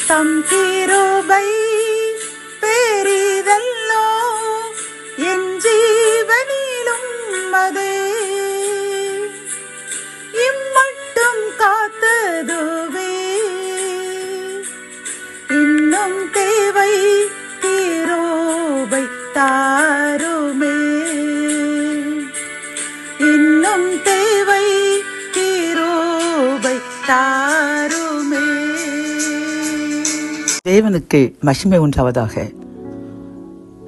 தம் கிருபை பெரிதல்லோ என் ஜீவனிலும் அதே இம்மட்டும் காத்ததுவே இன்னும் தேவை கிருபை தாருமே இன்னும் தேவை கிருபை தாருமே. தேவனுக்கு மகிமை உண்டாவதாக.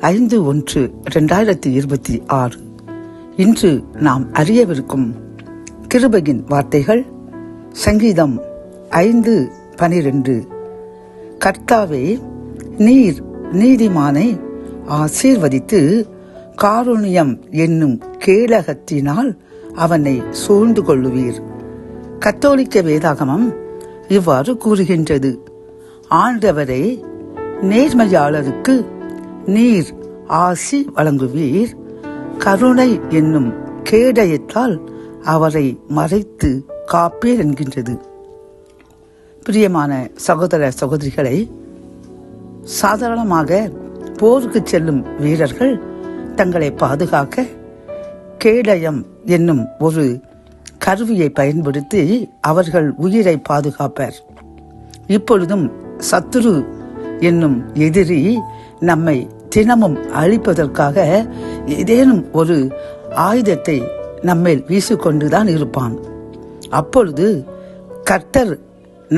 5/1/2026 இன்று நாம் அறியவிருக்கும் கிருபையின் வார்த்தைகள் சங்கீதம் 5:12. கர்த்தாவே, நீர் நீதிமானை ஆசீர்வதித்து காருண்யம் என்னும் கேடகத்தினால் அவனை சூழ்ந்து கொள்ளுவீர். கத்தோலிக்க வேதாகமம் இவ்வாறு கூறுகின்றது: ஆண்டவரே, நேர்மையாளருக்கு நீர் ஆசி வழங்குவீர், கருணை என்னும் கேடயத்தால் அவரை மறைத்து காப்பீர் என்கின்றது. பிரியமான சகோதர சகோதரிகளை, சாதாரணமாக போருக்கு செல்லும் வீரர்கள் தங்களை பாதுகாக்க கேடயம் என்னும் ஒரு கருவியை பயன்படுத்தி அவர்கள் உயிரை பாதுகாப்பர். இப்பொழுதும் சத்துரு என்னும் எதிரி நம்மை தினமும் அழிப்பதற்காக ஏதேனும் ஒரு ஆயுதத்தை நம்மேல் வீசிக்கொண்டுதான் இருப்பான். அப்பொழுது கர்த்தர்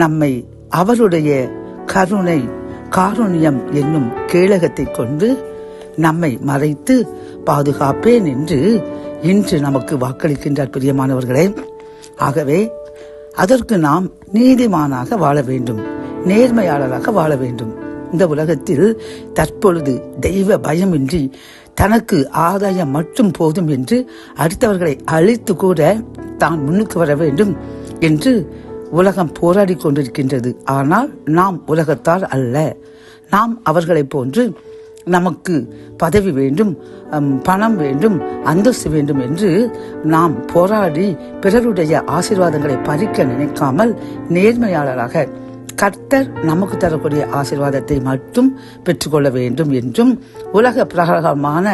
நம்மை அவருடைய கருணை காருண்யம் என்னும் கேடகத்தை கொண்டு நம்மை மறைத்து பாதுகாப்பேன் என்று இன்று நமக்கு வாக்களிக்கின்றார். பிரியமானவர்களே, ஆகவே அதற்கு நாம் நீதிமானாக வாழ வேண்டும், நேர்மையாளராக வாழ வேண்டும். இந்த உலகத்தில் தற்பொழுது தெய்வ பயமின்றி தனக்கு ஆதாயம் மட்டும் போதும் என்று அடுத்தவர்களை அழித்து கூட தான் முன்னுக்கு வர வேண்டும் என்று உலகம் போராடி கொண்டிருக்கின்றது. ஆனால் நாம் உலகத்தார் அல்ல. நாம் அவர்களை போன்று நமக்கு பதவி வேண்டும், பணம் வேண்டும், அந்தஸ்து வேண்டும் என்று நாம் போராடி பிறருடைய ஆசீர்வாதங்களை பறிக்க நினைக்காமல் நேர்மையாளராக கர்த்தர் நமக்கு தரக்கூடிய ஆசீர்வாதத்தை மட்டும் பெற்றுக்கொள்ள வேண்டும் என்றும் உலக பிரகாரமான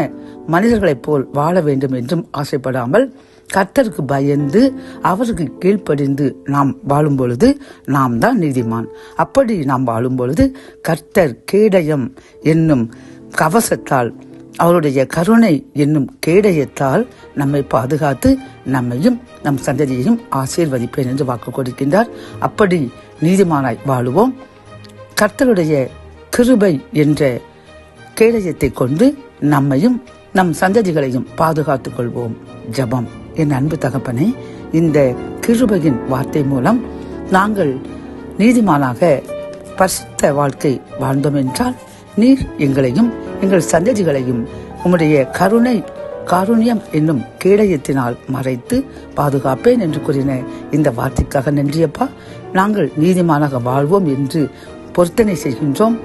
மனிதர்களைப் போல் வாழ வேண்டும் என்றும் ஆசைப்படாமல் கர்த்தருக்கு பயந்து அவருக்கு கீழ்ப்படிந்து நாம் வாழும் பொழுது நாம் தான் நீதிமான். அப்படி நாம் வாழும் பொழுது கர்த்தர் கேடயம் என்னும் கவசத்தால், அவருடைய கருணை என்னும் கேடயத்தால் நம்மை பாதுகாத்து நம்மையும் நம் சந்ததியையும் ஆசீர்வதிப்பேன் என்று வாக்கு கொடுக்கின்றார். அப்படி நீதிமானாய் வாழுவோம். கர்த்தருடைய கிருபை என்ற கேடயத்தை கொண்டு நம்மையும் நம் சந்ததிகளையும் பாதுகாத்துக் கொள்வோம். ஜெபம். என் அன்பு தகப்பனே, இந்த கிருபையின் வார்த்தை மூலம் நாங்கள் நீதிமானாக பரிசுத்த வாழ்க்கை வாழ்ந்தோம் என்றால் நீர் எங்களையும் எங்கள் சந்ததிகளையும் உம்முடைய காருண்யம் என்னும் கேடயத்தினால் மறைத்து பாதுகாப்பேன் என்று கூறின இந்த வார்த்தைக்காக நன்றியப்பா. நாங்கள் நீதிமானாக வாழ்வோம் என்று பொருத்தனை செய்கின்றோம்,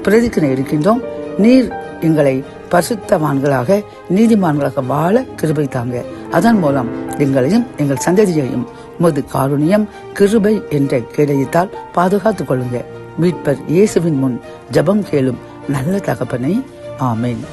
பிரதிக்கனை எடுக்கின்றோம். நீர் எங்களை பரிசுத்தவான்களாக நீதிமான்களாக வாழ கிருபை தாங்க. அதன் மூலம் எங்களையும் எங்கள் சந்ததியையும் உமது காருண்யம் கிருபை என்ற கேடயத்தால் பாதுகாத்துக் கொள்ளுங்க. மீட்பர் இயேசுவின் முன் ஜெபம் கேளும் நல்ல தகப்பனே. ஆமென்.